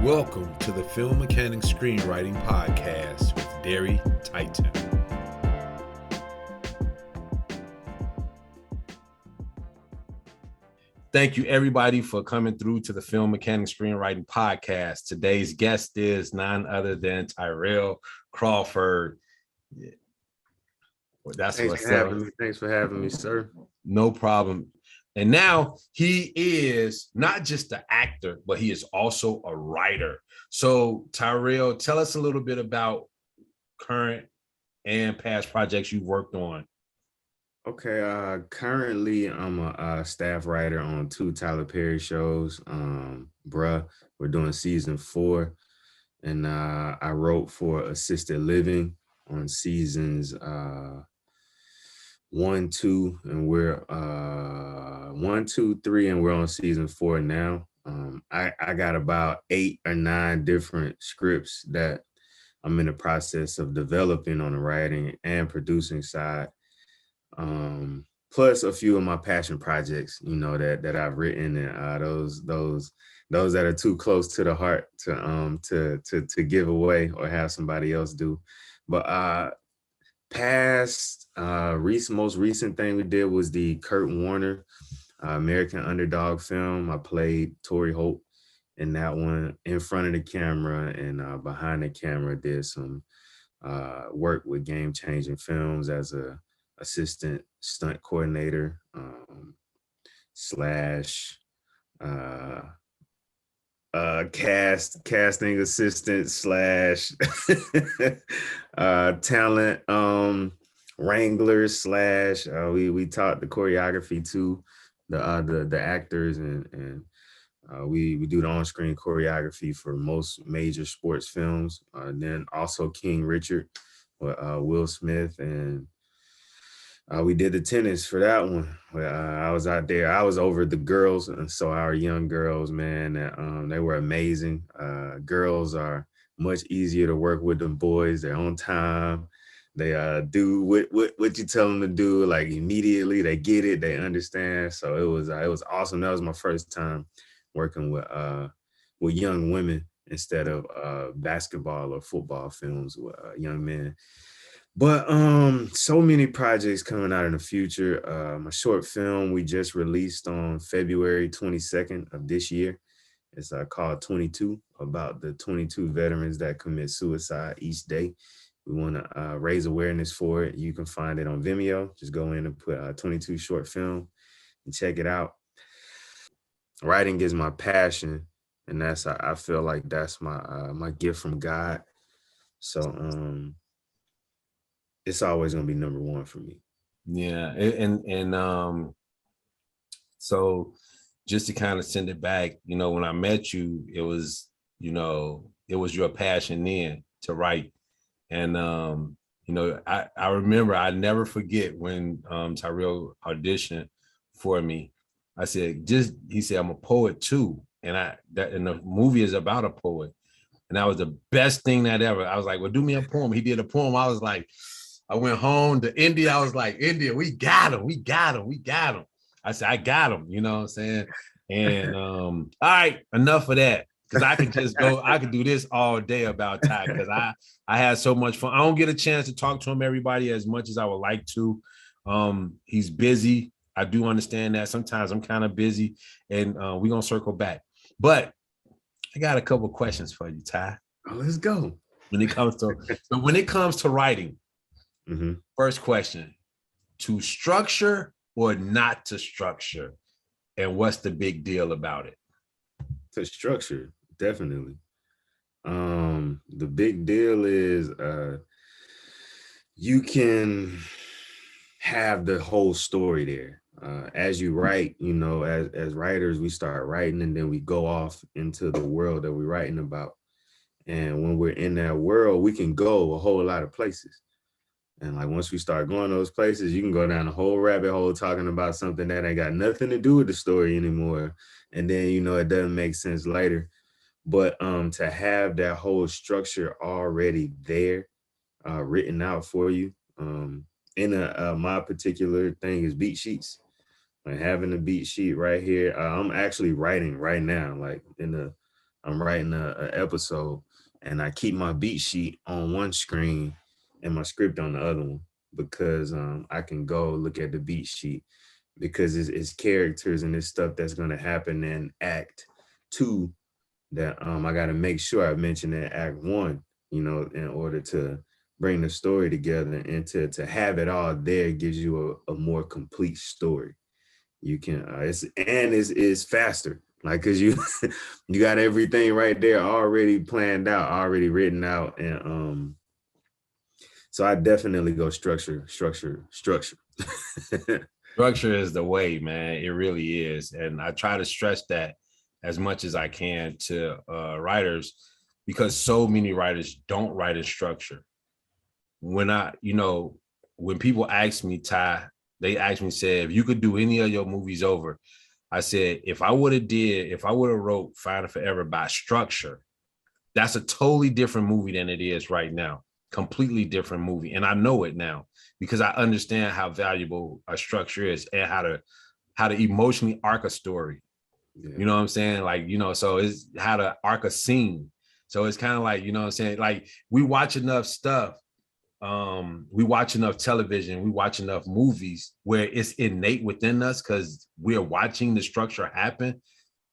Welcome to the Film Mechanic Screenwriting Podcast with Derry Titan. Thank you, everybody, for coming through to the Film Mechanic Screenwriting Podcast. Today's guest is none other than Tyrell Crawford. Thanks for having me, sir. No problem. And now he is not just an actor, but he is also a writer. So Tyrell, tell us a little bit about current and past projects you've worked on. Okay, currently I'm a staff writer on 2 Tyler Perry shows. We're doing season 4, and I wrote for Assisted Living on seasons 1, 2, and we're 1, 2, 3, and we're on season 4 now. I got about 8 or 9 different scripts that I'm in the process of developing on the writing and producing side. Plus a few of my passion projects, that I've written, and those that are too close to the heart to give away or have somebody else do. But most recent thing we did was the Kurt Warner American Underdog film. I played Torrey Holt in that one, in front of the camera, and behind the camera did some work with Game Changing Films as a assistant stunt coordinator slash casting assistant slash talent wrangler slash we taught the choreography to the actors, and we do the on-screen choreography for most major sports films. Then also King Richard with Will Smith, and we did the tennis for that one. I was out there. I was over the girls, and so our young girls, man, they were amazing. Girls are much easier to work with than boys. They're on time. They do what you tell them to do, like immediately. They get it. They understand. So it was awesome. That was my first time working with young women instead of basketball or football films with young men. But so many projects coming out in the future. My short film we just released on February 22nd of this year. It's called 22, about the 22 veterans that commit suicide each day. We want to raise awareness for it. You can find it on Vimeo. Just go in and put 22 short film and check it out. Writing is my passion, and I feel like that's my gift from God. So it's always gonna be number one for me. Yeah, and so just to kind of send it back, when I met you, it was your passion then to write, and I remember, I never forget when Tyrell auditioned for me. I said, he said, I'm a poet too, and the movie is about a poet, and that was the best thing that ever. I was like, well, do me a poem. He did a poem. I was like, I went home to India. I was like, India, we got him. I said, I got him, you know what I'm saying? And all right, enough of that. Because I could do this all day about Ty, because I had so much fun. I don't get a chance to talk to him, everybody, as much as I would like to. He's busy. I do understand that. Sometimes I'm kind of busy, and we're going to circle back. But I got a couple of questions for you, Ty. Oh, let's go. When it comes to writing, mm-hmm. First question, to structure or not to structure? And what's the big deal about it? To structure, definitely. The big deal is you can have the whole story there. As you write, as writers, we start writing, and then we go off into the world that we're writing about. And when we're in that world, we can go a whole lot of places. And like once we start going those places, you can go down a whole rabbit hole talking about something that ain't got nothing to do with the story anymore. And then, it doesn't make sense later. But to have that whole structure already there, written out for you, my particular thing is beat sheets. Like having a beat sheet right here. I'm actually writing right now, like in the I'm writing a episode, and I keep my beat sheet on one screen and my script on the other one, because I can go look at the beat sheet, because it's characters and it's stuff that's going to happen in act 2 that I got to make sure I mention in act 1, in order to bring the story together, and to have it all there gives you a more complete story. You can it's faster, like, because you you got everything right there already planned out, already written out. And so I definitely go structure. Structure is the way, man. It really is. And I try to stress that as much as I can to writers, because so many writers don't write in structure. When people ask me, Ty, they ask me, say, if you could do any of your movies over, I said, if I would have wrote Find It Forever by structure, that's a totally different movie than it is right now. Completely different movie. And I know it now because I understand how valuable a structure is and how to emotionally arc a story. Yeah. You know what I'm saying? Like, so it's how to arc a scene. So it's kind of like, you know what I'm saying? Like, we watch enough stuff. We watch enough television, we watch enough movies where it's innate within us because we're watching the structure happen.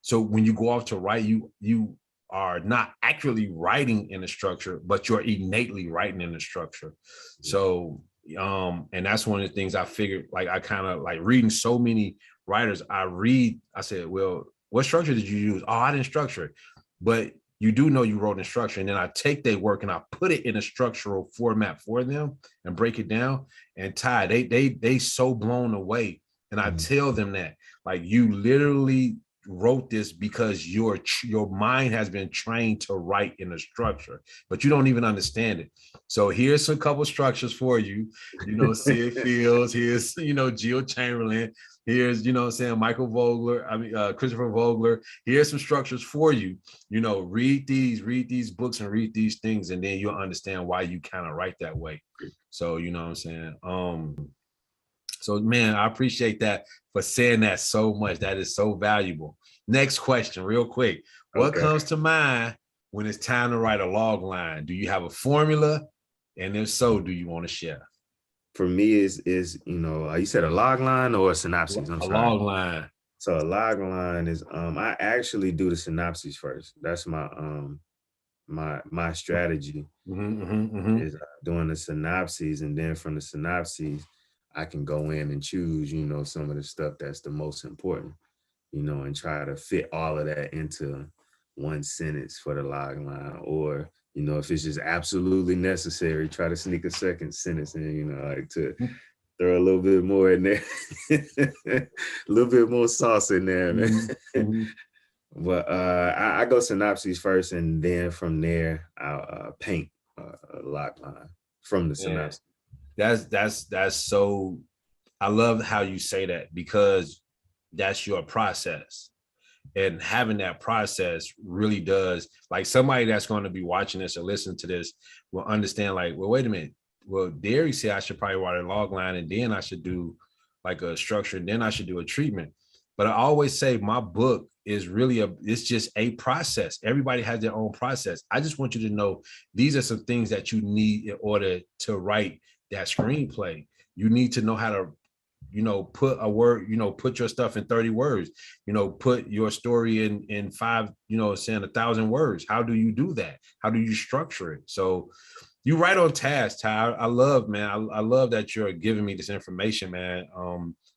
So when you go off to write, you are not actually writing in a structure, but you're innately writing in a structure. So and that's one of the things I figured, like, I kind of like reading so many writers. I said, well, what structure did you use? Oh, I didn't structure it. But you do know you wrote in structure, and then I take their work and I put it in a structural format for them and break it down. And Ty, they so blown away. And I tell them that, like, you literally wrote this because your mind has been trained to write in a structure, but you don't even understand it. So here's a couple structures for you. Sid Fields, here's, Jill Chamberlain, here's, Michael Vogler, Christopher Vogler. Here's some structures for you. Read these books and read these things, and then you'll understand why you kind of write that way. So, you know what I'm saying? So, man, I appreciate that for saying that so much. That is so valuable. Next question, real quick. What comes to mind when it's time to write a log line? Do you have a formula? And if so, do you want to share? For me, is you said a log line or a synopsis? A log line. So a log line is I actually do the synopsis first. That's my my strategy. Is doing the synopses, and then from the synopses I can go in and choose, some of the stuff that's the most important, and try to fit all of that into one sentence for the log line. Or, if it's just absolutely necessary, try to sneak a second sentence in, like to throw a little bit more in there, a little bit more sauce in there, man. But I go synopses first, and then from there I'll paint a log line from the synopsis. That's so, I love how you say that, because that's your process. And having that process really does, like, somebody that's going to be watching this or listening to this will understand, like, well, wait a minute. Well, Derry said I should probably write a log line, and then I should do like a structure, and then I should do a treatment. But I always say my book is really it's just a process. Everybody has their own process. I just want you to know these are some things that you need in order to write that screenplay. You need to know how to, put a word, put your stuff in 30 words, put your story in 5, saying 1,000 words. How do you do that? How do you structure it? So you right on task, Ty. I love, man. I love that you're giving me this information, man.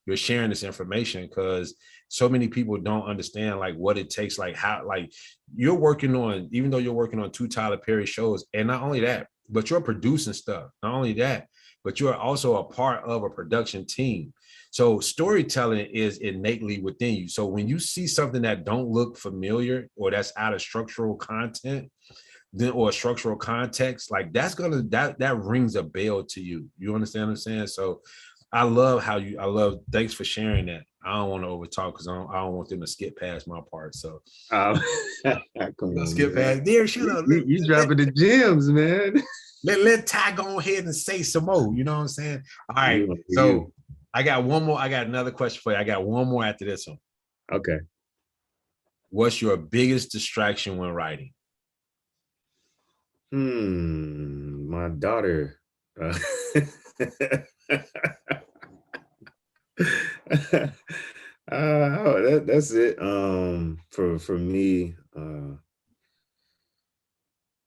You're sharing this information, because so many people don't understand, like, what it takes, like how, like, you're working on, even though you're working on 2 Tyler Perry shows, and not only that, but you're producing stuff. Not only that, but you're also a part of a production team. So storytelling is innately within you. So when you see something that don't look familiar, or that's out of structural content, then, or structural context, like, that rings a bell to you. You understand what I'm saying? So I love thanks for sharing that. I don't want to overtalk, because I don't want them to skip past my part. So skip past there. Shut up. You dropping the gems, man. Let Ty go ahead and say some more. You know what I'm saying? All right. So I got one more. I got another question for you. I got one more after this one. Okay. What's your biggest distraction when writing? My daughter. That's it. For me,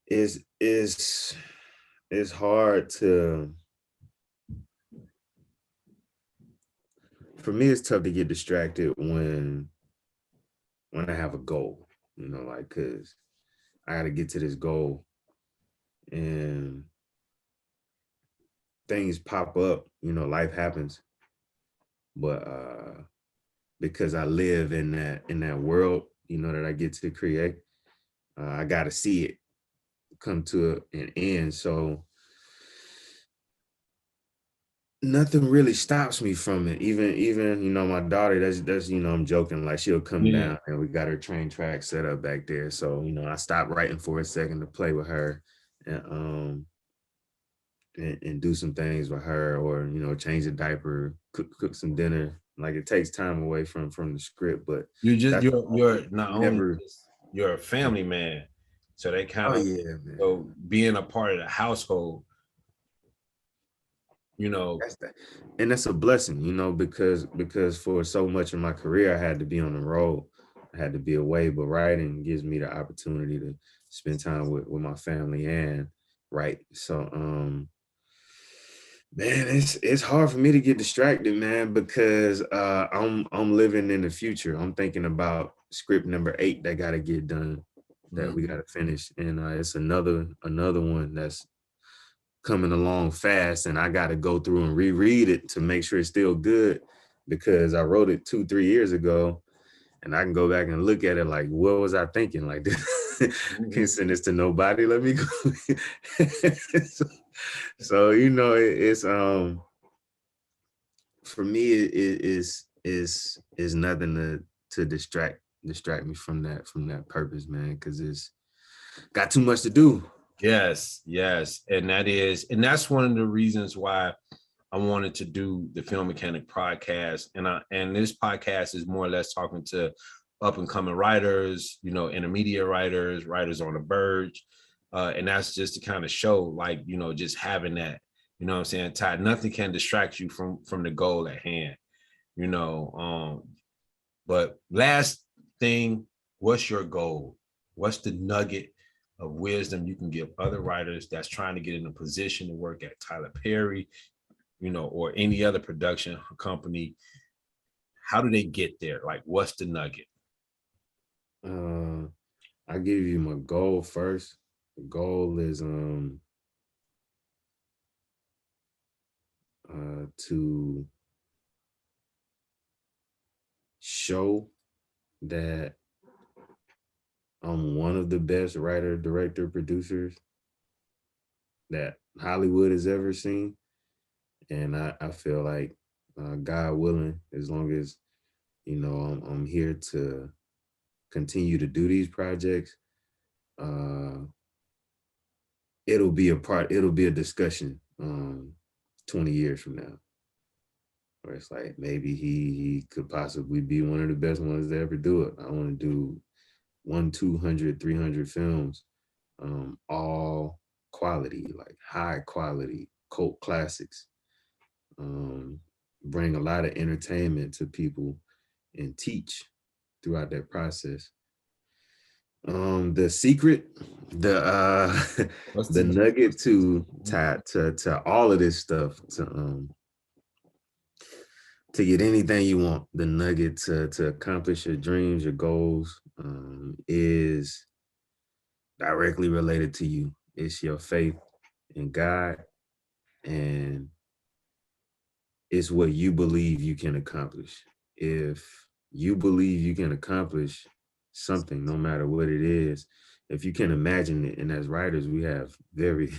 is it's hard to. For me, it's tough to get distracted when I have a goal. Like because I got to get to this goal, and things pop up. Life happens, but because I live in that world, that I get to create, I got to see it come to an end. So nothing really stops me from it. Even my daughter. That's I'm joking. Like she'll come Yeah. down and we got her train track set up back there. So I stopped writing for a second to play with her, and and do some things with her, or change a diaper, cook some dinner. Like it takes time away from the script, but that's You're not only never. you're a family man, so they kind Oh of yeah, man. so being a part of the household, you know, That's that. And that's a blessing, because for so much of my career I had to be on the road. I had to be away, but writing gives me the opportunity to spend time with my family and write. So man, it's hard for me to get distracted, man, because I'm living in the future. I'm thinking about script number 8 that gotta get done, that we gotta finish. And it's another one that's coming along fast, and I got to go through and reread it to make sure it's still good, because I wrote it 2-3 years ago, and I can go back and look at it like, what was I thinking? Like this, I can't send this to nobody. Let me go. so it's for me it is nothing to distract me from that purpose, man, because it's got too much to do. yes, and that's one of the reasons why I wanted to do the Film Mechanic podcast, and this podcast is more or less talking to up and coming writers, intermediate writers, writers on the verge, and that's just to kind of show, like, just having that, what I'm saying, Ty, nothing can distract you from the goal at hand, you know. But last thing, what's your goal? What's the nugget of wisdom you can give other writers that's trying to get in a position to work at Tyler Perry, or any other production company? How do they get there? Like, what's the nugget? I give you my goal first. The goal is to show that I'm one of the best writer, director, producers that Hollywood has ever seen. And I feel like, God willing, as long as, I'm here to continue to do these projects, uh, it'll be a discussion 20 years from now, where it's like maybe he could possibly be one of the best ones to ever do it. I want to do 200, 300 films, all quality, like high quality cult classics. Bring a lot of entertainment to people and teach throughout that process. The secret, the What's the the nugget to all of this stuff, to get anything you want, the nugget to accomplish your dreams, your goals, is directly related to you. It's your faith in God, and it's what you believe you can accomplish. If you believe you can accomplish something, no matter what it is, if you can imagine it, and as writers, we have very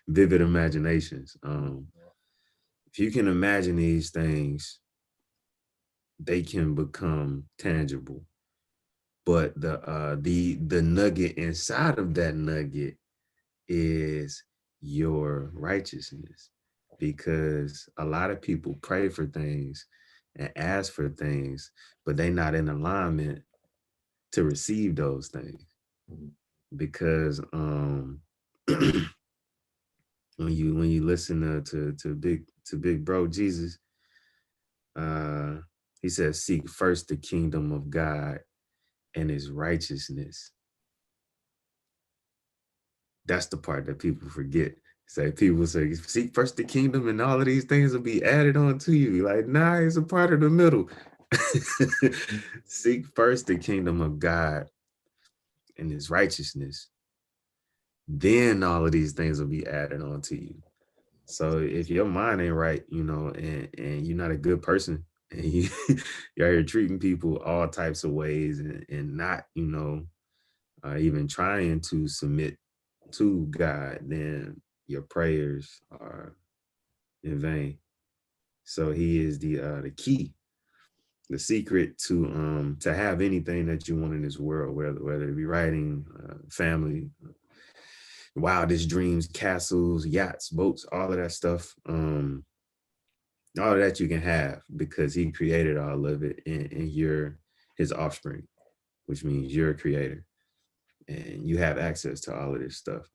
vivid imaginations. If you can imagine these things, they can become tangible. But the nugget inside of that nugget is your righteousness, because a lot of people pray for things and ask for things, but they not in alignment to receive those things. Because when you listen to big bro Jesus, he says, seek first the kingdom of God and his righteousness. That's the part that people forget. People say, seek first the kingdom and all of these things will be added on to you. Like, nah, it's a part of the middle. Seek first the kingdom of God and his righteousness. Then all of these things will be added on to you. So if your mind ain't right, and you're not a good person, and you're here treating people all types of ways and not, even trying to submit to God, then your prayers are in vain. So he is the key, the secret to have anything that you want in this world, whether it be writing, family, wildest dreams, castles, yachts, boats, all of that stuff. All of that you can have because he created all of it, and you're his offspring, which means you're a creator and you have access to all of this stuff.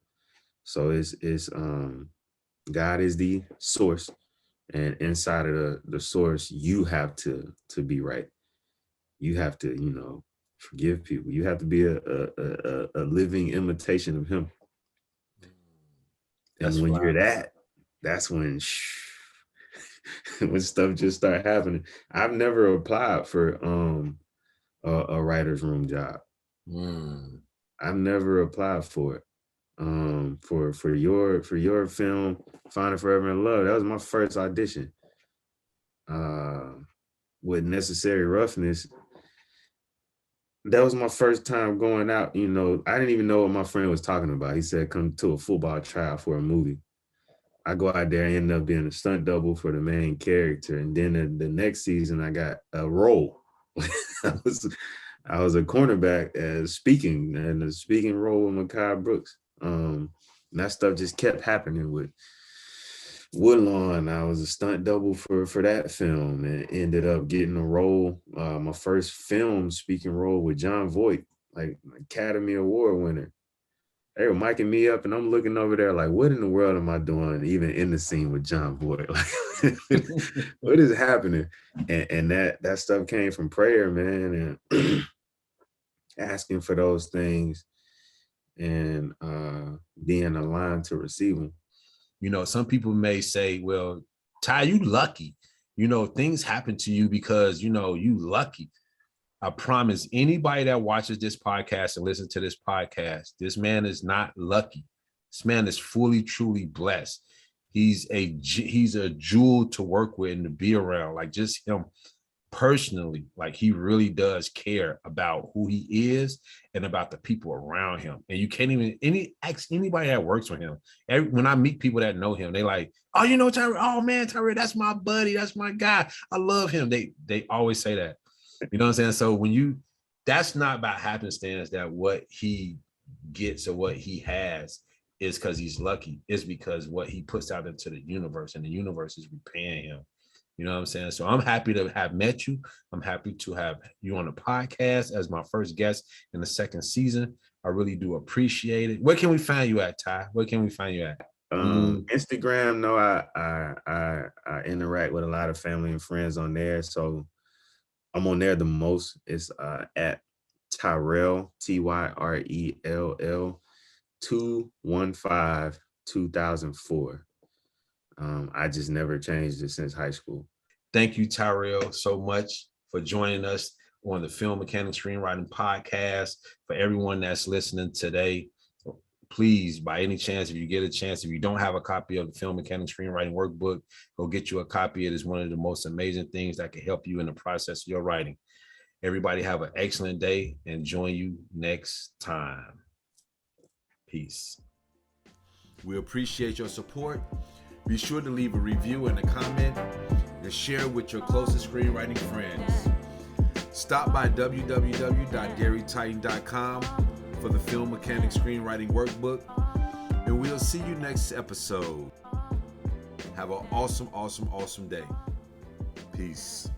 So it's God is the source, and inside of the source, you have to be right. You have to, forgive people. You have to be a living imitation of him. And when you're that, that's when when stuff just start happening. I've never applied for a writer's room job. I've never applied for it. For your film, Finding Forever in Love, that was my first audition. With Necessary Roughness, that was my first time going out. I didn't even know what my friend was talking about. He said, come to a football trial for a movie. I go out there and end up being a stunt double for the main character. And then the next season, I got a role. I was a cornerback speaking role with Mekhi Brooks. And that stuff just kept happening with Woodlawn. I was a stunt double for that film and ended up getting a role, my first film speaking role with John Voight, like Academy Award winner. They were miking me up and I'm looking over there like, what in the world am I doing even in the scene with John Voight? Like, what is happening? And that stuff came from prayer, man, and asking for those things and being aligned to receive them. Some people may say, well, Ty, you lucky. Things happen to you because, you lucky. I promise anybody that watches this podcast and listens to this podcast, this man is not lucky. This man is fully, truly blessed. He's a jewel to work with and to be around. Like just him personally, like he really does care about who he is and about the people around him. And you can't even ask anybody that works with him. When I meet people that know him, they like, oh, Tyrell, oh man, Tyrell, that's my buddy, that's my guy. I love him. They always say that. You know what I'm saying? So that's not about happenstance that what he gets or what he has is because he's lucky. It's because what he puts out into the universe, and the universe is repaying him. You know what I'm saying? So I'm happy to have met you. I'm happy to have you on the podcast as my first guest in the second season. I really do appreciate it. Where can we find you at, Ty? Where can we find you at? Instagram. No, I interact with a lot of family and friends on there. So I'm on there the most. It's at Tyrell, Tyrell 215 2004. I just never changed it since high school. Thank you, Tyrell, so much for joining us on the Film Mechanics Screenwriting Podcast. For everyone that's listening today, please, by any chance, if you get a chance, if you don't have a copy of the Film Mechanics Screenwriting Workbook, go get you a copy. It is one of the most amazing things that can help you in the process of your writing. Everybody have an excellent day and join you next time. Peace. We appreciate your support. Be sure to leave a review and a comment and share with your closest screenwriting friends. Stop by www.garytitan.com for the Film Mechanics Screenwriting Workbook, and we'll see you next episode. Have an awesome, awesome, awesome day. Peace.